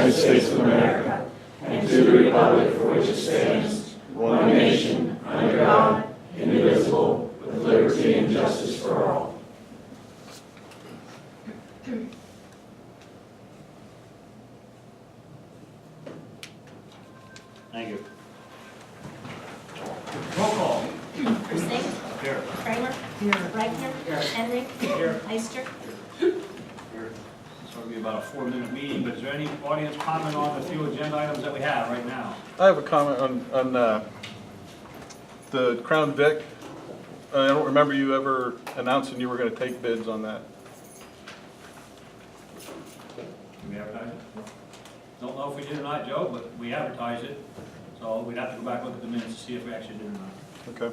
United States of America and to the republic for which it stands, one nation, under God, indivisible, with liberty and justice for all. Thank you. Roll call. Persing? Here. Kramer? Here. Reichner? Henry? Here. Eister? Here. This will be about a 4-minute meeting, but is there any audience comment on the few agenda items that we have right now? I have a comment on the Crown Vic. I don't remember you ever announcing you were going to take bids on that. Did we advertise it? Don't know if we did or not, Joe, but we advertised it. So we'd have to go back and look at the minutes to see if we actually did or not. Okay.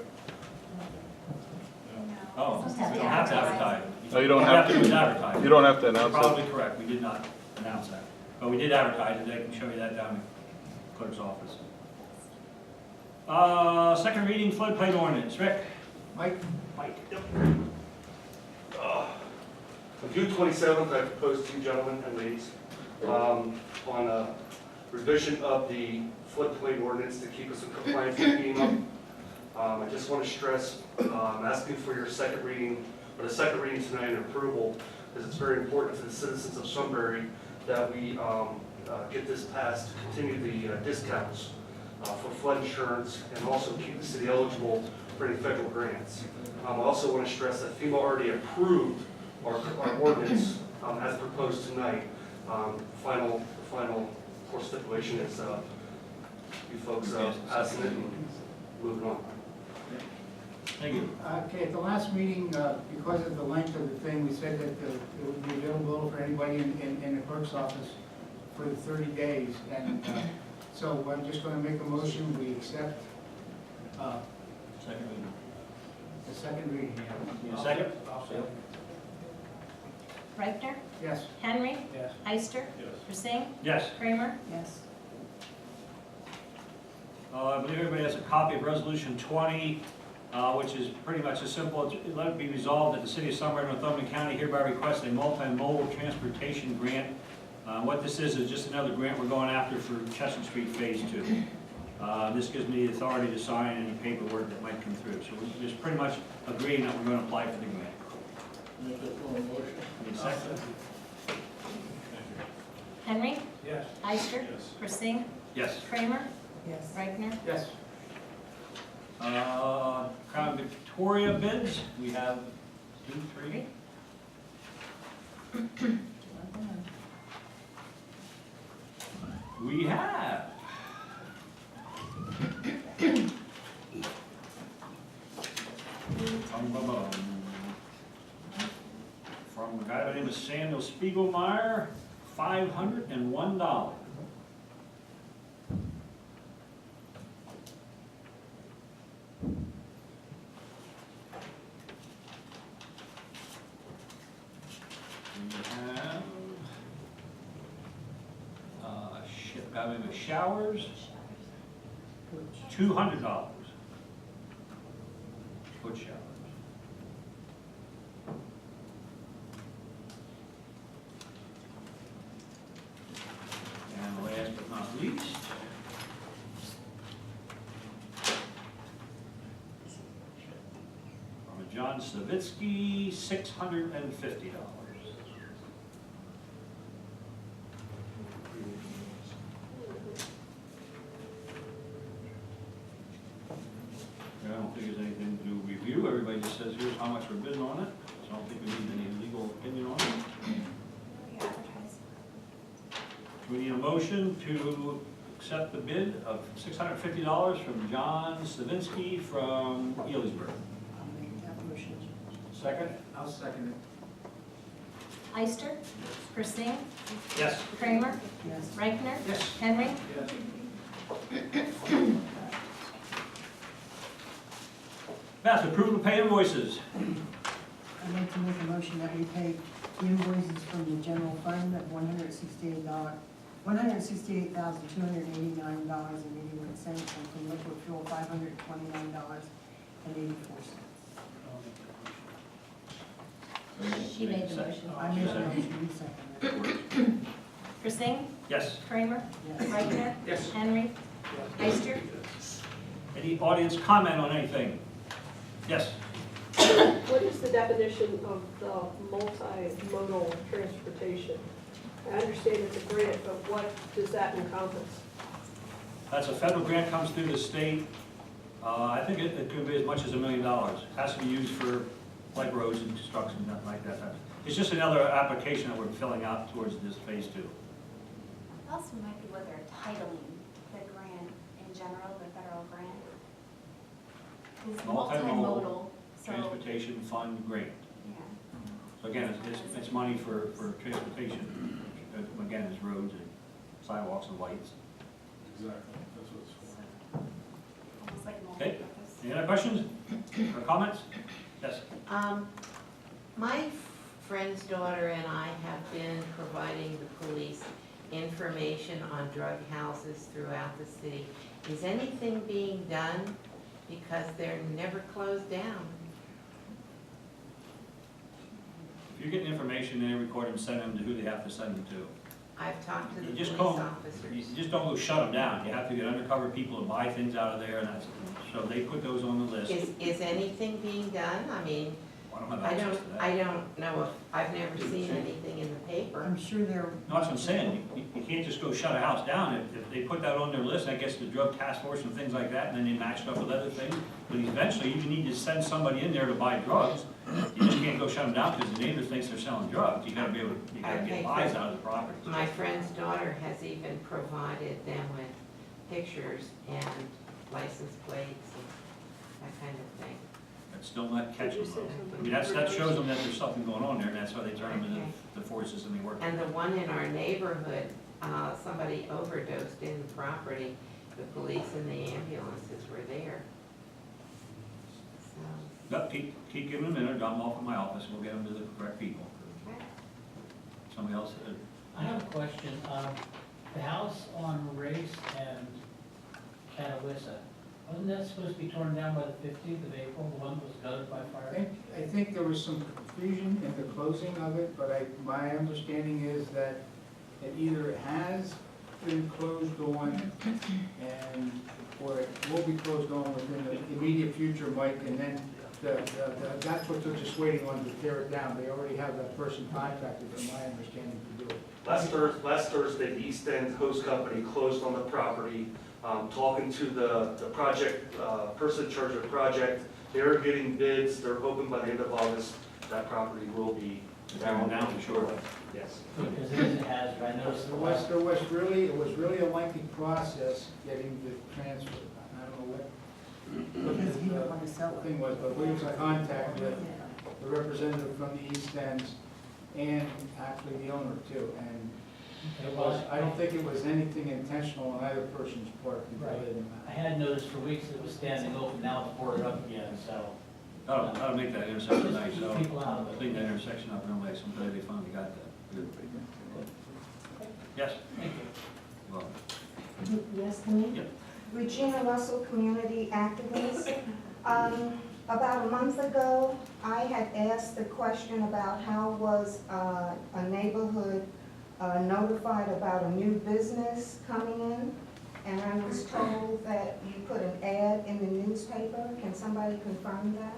Oh, we don't have to advertise it. No, you don't All have we to. do is advertise it. You don't have to You're announce probably it. correct, we did not announce that. But we did advertise it, they can show you that down in the clerk's office. Second reading floodplain ordinance, Rick? Mike? Mike? Yep. On June 27th, I proposed to you gentlemen and ladies on a revision of the floodplain ordinance to keep us in compliance with FEMA. I just want to stress, I'm asking for your second reading, or the second reading tonight and approval, because it's very important to the citizens of Sunbury that we get this passed to continue the discounts for flood insurance and also keep the city eligible for any federal grants. I also want to stress that FEMA already approved our ordinance as proposed tonight. The final course stipulation is you folks passing it and moving on. Thank you. Okay, at the last meeting, because of the length of the thing, we said that it would be available for anybody in the clerk's office for the 30 days. And so I'm just going to make a motion, we accept Second reading. the second reading. Need a second? Reichner? Yes. Henry? Yes. Eister? Persing? Yes. Kramer? Yes. I believe everybody has a copy of Resolution 20, which is pretty much as simple. Let it be resolved that the City of Sunbury, Northumberland County hereby requests a multimodal transportation grant. What this is just another grant we're going after for Chestnut Street Phase 2. This gives me the authority to sign any paperwork that might come through. So we're just pretty much agreeing that we're going to apply for the grant. Make that for a motion. Need a second? Henry? Yes. Eister? Persing? Yes. Kramer? Yes. Reichner? Yes. Crown Victoria bids, we have 2, 3. We have. From a guy by the name of Samuel Spiegelmeyer, $501. We have guy by the name of Showers, $200. Foot showers. And last but not least, from John Savitsky, $650. I don't think there's anything to review. Everybody just says, here's how much we're bidding on it. So I don't think we need any legal opinion on it. We need a motion to accept the bid of $650 from John Stavinsky from Ealysburg. I'll make that motion. Second? I'll second it. Eister? Persing? Yes. Kramer? Yes. Reichner? Yes. Henry? Yes. Beth, approve and pay invoices. I'd like to make a motion that we pay the invoices from the general fund of $168,289.81, and from liquid fuel, $529.84. She made the motion. I made a motion, you seconded it. Persing? Yes. Kramer? Yes. Reichner? Yes. Henry? Eister? Any audience comment on anything? Yes. What is the definition of the multimodal transportation? I understand it's a grant, but what does that encompass? That's a federal grant, comes through the state. I think it could be as much as $1 million. Has to be used for like roads and construction, nothing like that. It's just another application that we're filling out towards this phase 2. Also might be what they're titling the grant in general, the federal grant. It's Multimodal multimodal, so, Transportation Fund Grant. yeah. So again, it's money for transportation. Again, it's roads and sidewalks and lights. Exactly, that's what it's for. Almost like Okay. multi-purpose. Any other questions or comments? Yes. My friend's daughter and I have been providing the police information on drug houses throughout the city. Is anything being done? Because they're never closed down. If you're getting information, they record them, send them to who they have to send them to. I've talked to the You police just call, you officers. just don't go shut them down. You have to get undercover people to buy things out of there, and that's, so they put those on the list. Is anything being done? I mean, I don't have I access to that. don't know if, I've never seen anything in the paper. I'm sure they're, No, that's what I'm saying, you can't just go shut a house down. If they put that on their list, that gets the drug task force and things like that, and then they match it up with other things. But eventually, you need to send somebody in there to buy drugs. You just can't go shut them down because the neighbor thinks they're selling drugs. You gotta be able to, you gotta Okay, get buys out of the property. My friend's daughter has even provided them with pictures and license plates and that kind of thing. But still not catch them. Did you say though. I something? mean, that shows them that there's something going on there, and that's why they turn them into the forces and they work. And the one in our neighborhood, somebody overdosed in the property. The police and the ambulances were there. So, But keep giving them in, or drop them off at my office, and we'll get them to the correct people. okay. Somebody else, I have a question. The house on Race and Catawissa, wasn't that supposed to be torn down by the 15th of April? The one that was gutted by fire? I think there was some confusion in the closing of it, but my understanding is that it either has been closed on or it will be closed on within the immediate future, Mike, and then that's what they're just waiting on to tear it down. They already have that person contracted, from my understanding, to do it. Last Thursday, the East End Hose Company closed on the property. Talking to the project, person in charge of the project, they're getting bids. They're hoping by the end of August, that property will be down for sure. Yes. Because it is a hazard. I noticed It was really a lengthy process getting the transfer. I don't know what because you don't want to sell the it. thing was, but we was in contact with the representative from the East End and actually the owner too. And it was, I don't think it was anything intentional on either person's part to delay them I out. had noticed for weeks it was standing open, now it's boarded up again, so. that'll make that intersection nice, Just so keep people out of it. clean that intersection up real nice. I'm glad they finally got that. Good. Yes? Thank you. Well, Yes, to me? Yep. Regina Russell, community activist. About a month ago, I had asked the question about how was a neighborhood notified about a new business coming in, and I was told that you put an ad in the newspaper. Can somebody confirm that?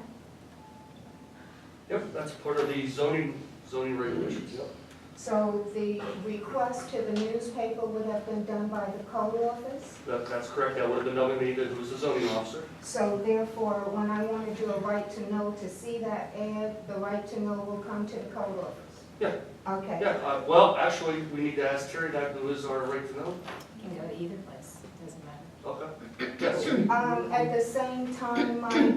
Yep, that's part of the zoning regulations, yep. So the request to the newspaper would have been done by the code office? That's correct. That would have been nominated, who's the zoning officer. So therefore, when I want to do a right to know to see that ad, the right to know will come to the code office? Yeah. Okay. Yeah, well, actually, we need to ask Terry that, who is our right to know. You can go to either place, it doesn't matter. Okay. Yes. At the same time, Mike,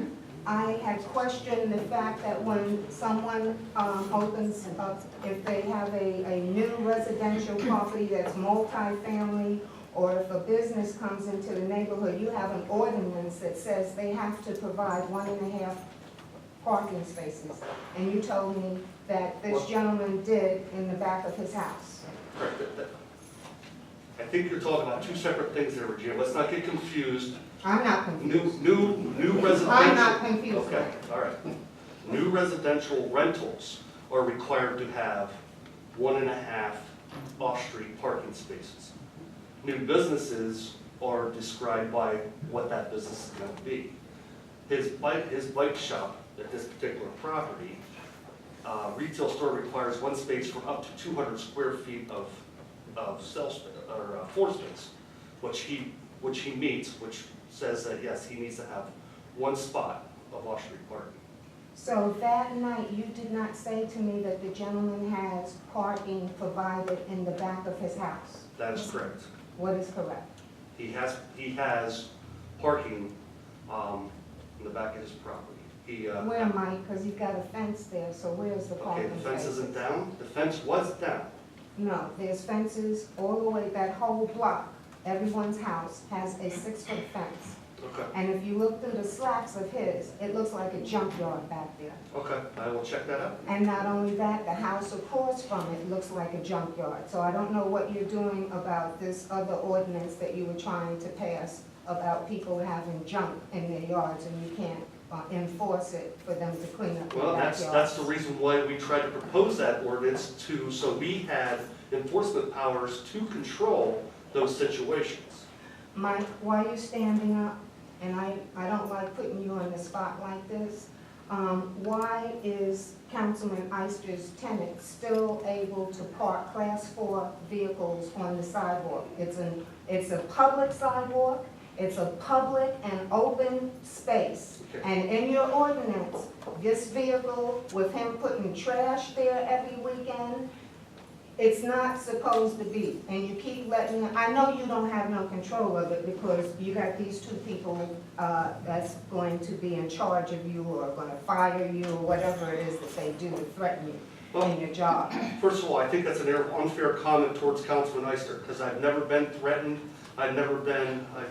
I had questioned the fact that when someone opens up, if they have a new residential property that's multifamily, or if a business comes into the neighborhood, you have an ordinance that says they have to provide 1.5 parking spaces. And you told me that this gentleman did in the back of his house. Correct. I think you're talking about two separate things there, Regina. Let's not get confused. I'm not confused. New residential. I'm not confused. Okay, all right. New residential rentals are required to have 1.5 off-street parking spaces. New businesses are described by what that business is going to be. His bike shop at this particular property, retail store requires one space for up to 200 square feet of sell space, or floor space, which he meets, which says that yes, he needs to have one spot of off-street parking. So that night, you did not say to me that the gentleman has parking provided in the back of his house? That is correct. What is correct? He has parking in the back of his property. Where, Mike? Because you've got a fence there, so where's the Okay, parking the fence spaces? isn't down. The fence was down. No, there's fences all the way, that whole block, everyone's house has a 6-foot fence. Okay. And if you look through the slats of his, it looks like a junkyard back there. Okay, I will check that out. And not only that, the house across from it looks like a junkyard. So I don't know what you're doing about this other ordinance that you were trying to pass about people having junk in their yards, and you can't enforce it for them to clean up their Well, backyards. that's the reason why we tried to propose that ordinance so we had enforcement powers to control those situations. Mike, why are you standing up? And I don't like putting you on the spot like this. Why is Councilman Eister's tenant still able to park Class 4 vehicles on the sidewalk? It's a public sidewalk, it's a public and open space. Okay. And in your ordinance, this vehicle, with him putting trash there every weekend, it's not supposed to be, and you keep letting, I know you don't have no control of it because you got these two people that's going to be in charge of you or going to fire you or whatever it is that they do to threaten you in your job. First of all, I think that's an unfair comment towards Councilman Eister, because I've never been threatened. I've never I'm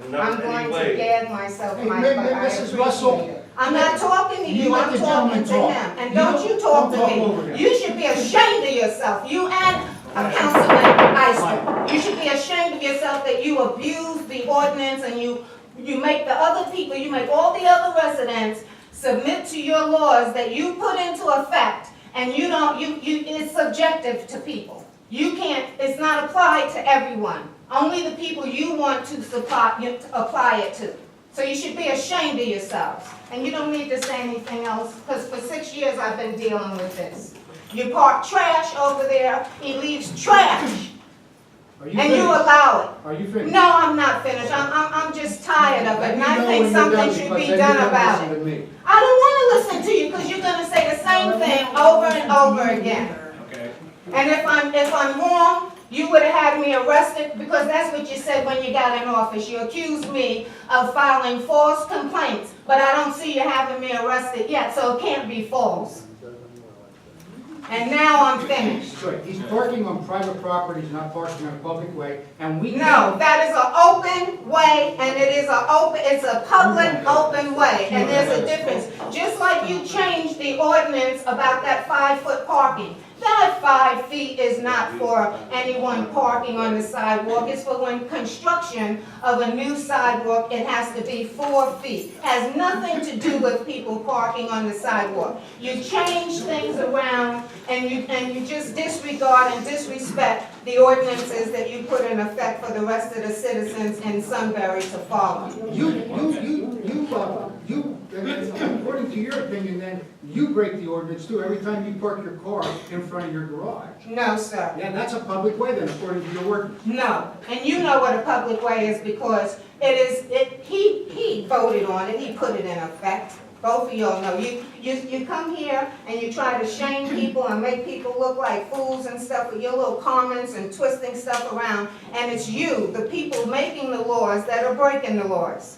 in going any to way. gag myself, Hey, Mike, but I Mrs. Russell, appreciate it. I'm not talking to you you, let I'm the talking gentleman to talk. him. And You don't you talk don't to talk over me. him. You should be ashamed of yourself, you and Councilman Eister. You should be ashamed of yourself that you abuse the ordinance and you make the other people, you make all the other residents submit to your laws that you put into effect, and you don't, it's subjective to people. You can't, it's not applied to everyone. Only the people you want to apply it to. So you should be ashamed of yourselves. And you don't need to say anything else, because for 6 years I've been dealing with this. You park trash over there, he leaves trash, Are you and finished? you allow Are you it. finished? No, I'm not finished. I'm just tired of it, and I think something should be done about it. I don't want to listen to you, because you're going to say the same thing over and over again. Okay. And if I'm wrong, you would have had me arrested, because that's what you said when you got in office. You accused me of filing false complaints, but I don't see you having me arrested yet, so it can't be false. And now I'm finished. Sorry, he's parking on private property, he's not parking on a public way, and we. No, that is an open way, and it's a public open way, and there's a difference. Just like you changed the ordinance about that 5-foot parking. That 5 feet is not for anyone parking on the sidewalk. It's for when construction of a new sidewalk, it has to be 4 feet. Has nothing to do with people parking on the sidewalk. You change things around, and you just disregard and disrespect the ordinances that you put in effect for the rest of the citizens in Sunbury to follow. According to your opinion, then, you break the ordinance too, every time you park your car in front of your garage. No, sir. Yeah, that's a public way then, according to your ordinance. No, and you know what a public way is, because he voted on it, he put it in effect. Both of y'all know. You come here and you try to shame people and make people look like fools and stuff with your little comments and twisting stuff around, and it's you, the people making the laws, that are breaking the laws.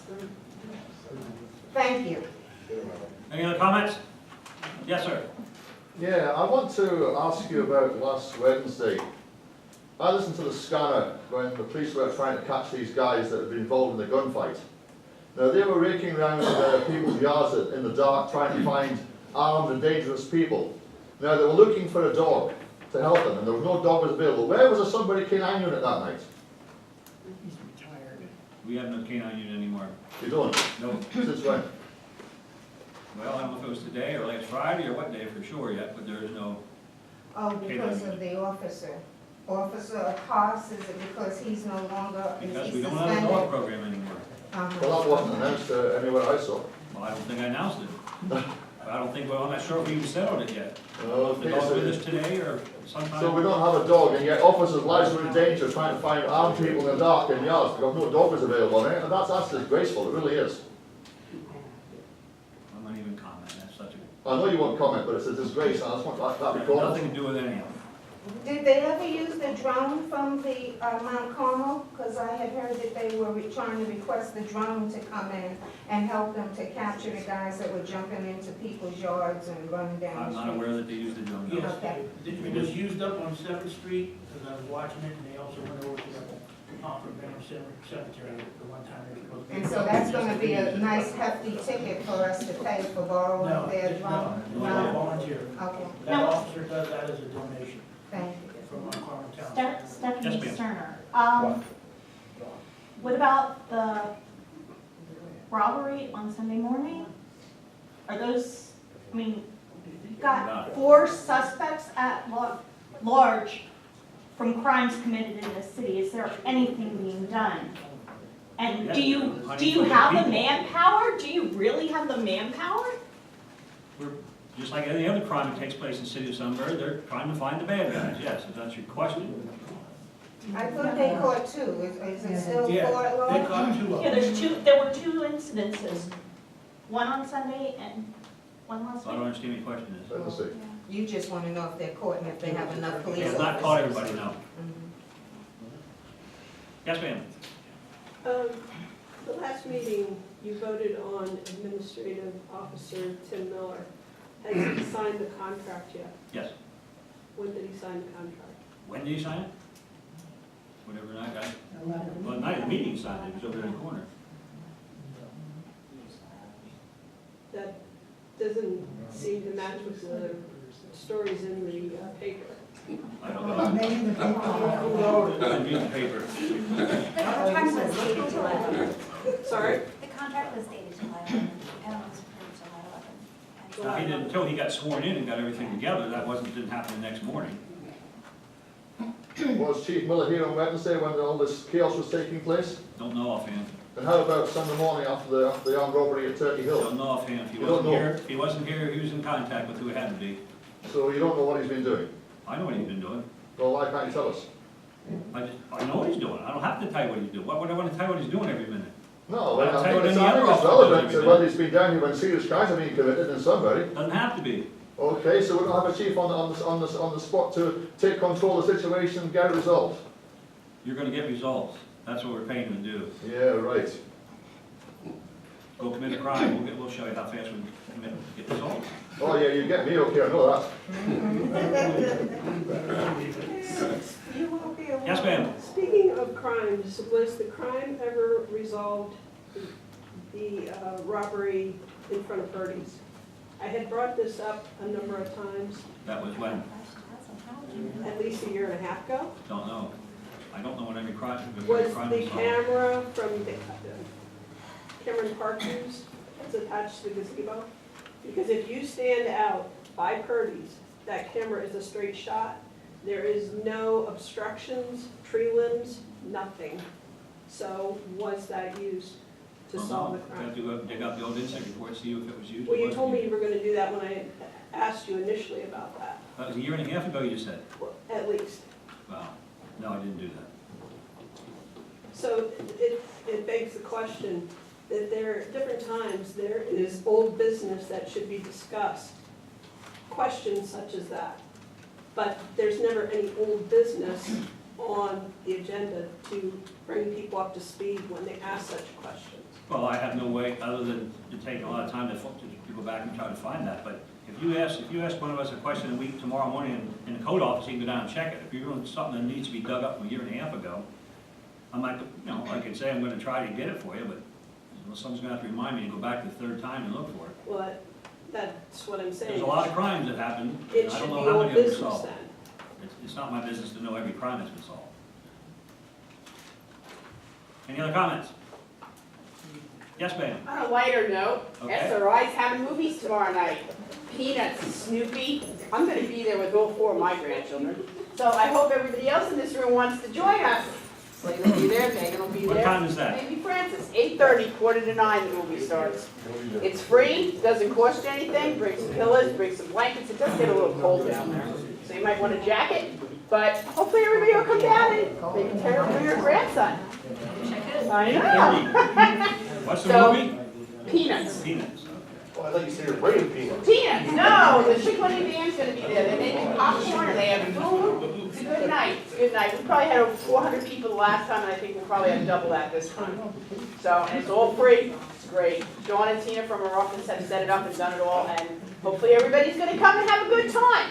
Thank you. Any other comments? Yes, sir. Yeah, I want to ask you about last Wednesday. I listened to the scanner when the police were trying to catch these guys that had been involved in the gunfight. Now, they were raking around people's yards in the dark trying to find armed and dangerous people. Now, they were looking for a dog to help them, and there was no dog available. Where was the Sunbury Canine Unit that night? He's retired. We have no canine unit anymore. You don't? No. Since when? Well, I don't know if it was today or last Friday or what day for sure yet, but there is no. Oh, because of the officer. officer a cost? Is it because he's no longer, is Because he we don't have a suspended? dog program anymore. Well, that wasn't announced anywhere I saw. Well, I don't think I announced it. I don't think, well, I'm not sure if we even settled it yet. The Okay, dog's with so, us today or sometime. so we don't have a dog, and yet officers' lives are in danger trying to find armed people in the dark in yards because no dog is available, eh? And that's disgraceful, it really is. I'm not even comment, that's such a, I know you won't comment, but it's a disgrace, and I just want that recorded. nothing to do with any of it. Did they ever use the drone from the Mount Carmel? Because I had heard that they were trying to request the drone to come in and help them to capture the guys that were jumping into people's yards and running down I'm the not street. aware that they used the drone. Yes, Okay. it was used up on 7th Street, because I was watching it, and they also went over to the Pomfret Cemetery the one time they were supposed to. And so that's gonna be a nice hefty ticket for us to pay for borrowing No, their drone? no, volunteer. Okay, That officer does that as a donation thank you. from our Carmen Town. Yes, Stephanie ma'am. Sterner. What about the robbery on Sunday morning? Are those, I mean, you've got 4 suspects at large from crimes committed in this city. Is there anything being done? And Yeah, do you have the manpower? Do you really have the manpower? We're, just like any other crime that takes place in the city of Sunbury, they're trying to find the bad guys, yes, if that's your question. I thought they caught 2, is it still 4 Yeah, at they large? caught 2 of Yeah, them. there were 2 incidences. One on Sunday and one last So I don't week. understand what your question is. Let us see. You just wanna know if they're caught and if they have enough police They have officers. not caught everybody, no. Mhm. Yes, ma'am. The last meeting, you voted on Administrative Officer Tim Miller. Has he signed the contract yet? Yes. When did he sign the contract? When did you sign it? Whatever night, well, the night of the meeting he signed it, he was over there in the corner. That doesn't seem to match with the stories in the paper. I don't know. Maybe the people. I didn't read the paper. The contract was dated July 11th. Sorry? The contract was dated July 11th, and it was approved July 11th. Now, he didn't, until he got sworn in and got everything together, that didn't happen the next morning. Was Chief Miller here on Wednesday when all this chaos was taking place? Don't know offhand. And how about Sunday morning after the armed robbery at Turkey Hill? Don't know offhand. If he You don't wasn't know? here, if he wasn't here, he was in contact with who it had to be. So you don't know what he's been doing? I know what he's been doing. Well, why can't you tell us? I know what he's doing. I don't have to tell you what he's doing. Why would I want to tell you what he's doing every minute? No, I'll I tell you think what it's, any I other think it's officer relevant does to every whether he's been down here when serious crimes are being committed in Sunbury. Doesn't have to be. Okay, so we don't have a chief on the spot to take control of the situation and get it resolved. You're gonna get results. That's what we're paying him to do. Yeah, right. Go commit a crime, we'll show you how fast we can get results. Oh yeah, you get me, okay, I know that. You won't be alone. Yes, ma'am. Speaking of crimes, was the crime ever resolved, the robbery in front of Purdy's? I had brought this up a number of times, That was when? at least a year and a half ago. Don't know. I don't know when every crime Was was the solved. camera from the Cameron Park News that's attached to the gazebo? Because if you stand out by Purdy's, that camera is a straight shot. There is no obstructions, tree limbs, nothing. So was that used to Don't solve know. the crime? Have to go dig out the old incident report, see if it was used. or Well, you wasn't told me used. you were gonna do that when I asked you initially about that, That was a year and a half ago, you said. at least. Wow. No, I didn't do that. So it begs the question that there, at different times, there is old business that should be discussed. Questions such as that. But there's never any old business on the agenda to bring people up to speed when they ask such questions. Well, I have no way, other than to take a lot of time to go back and try to find that, but if you ask one of us a question a week tomorrow morning in the code office, you can go down and check it. If you're doing something that needs to be dug up from a year and a half ago, I might, I could say I'm gonna try to get it for you, but someone's gonna have to remind me to go back the third time and look for it. Well, that's what I'm saying. There's a lot of crimes that happen, It and I should don't be know how old many of them are business solved. then. It's not my business to know every crime that's been solved. Any other comments? Yes, ma'am. On a lighter note, Okay. SRI's having movies tomorrow night. Peanuts, Snoopy. I'm gonna be there with all 4 of my grandchildren. So I hope everybody else in this room wants to join us. Slayton will be there, Megan will be there. What time is that? Maybe Francis, 8:30, 8:45 the movie starts. It's free, doesn't cost you anything, bring some pillows, bring some blankets, it does get a little cold down there. So you might want a jacket, but hopefully everybody will come down and maybe Terry will bring her grandson. I know. What's the So- movie? Peanuts. Peanuts. Oh, I thought you said you're bringing peanuts. Peanuts, no, the Chick-fil-A band's gonna be there, they're making popcorn and they have food, it's a good night, it's a good night. We probably had over 400 people the last time, and I think we'll probably have double that this time. So, and it's all free, it's great. Dawn and Tina from our office have set it up and done it all, and hopefully everybody's gonna come and have a good time.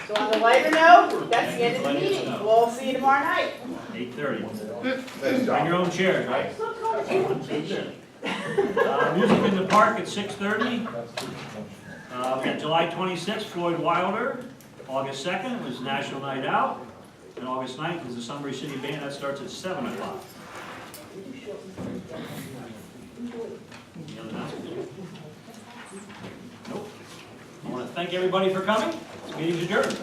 So on the lighter note, that's the end of the meeting, we'll all see you tomorrow night. 8:30. Thanks, Bring your own chairs, right? Music in the Park at 6:30. We got July 26th, Floyd Wilder. August 2nd was National Night Out. And August 9th is the Sunbury City Band, that starts at 7 o'clock. Any other announcements? Nope. I want to thank everybody for coming. This meeting's adjourned.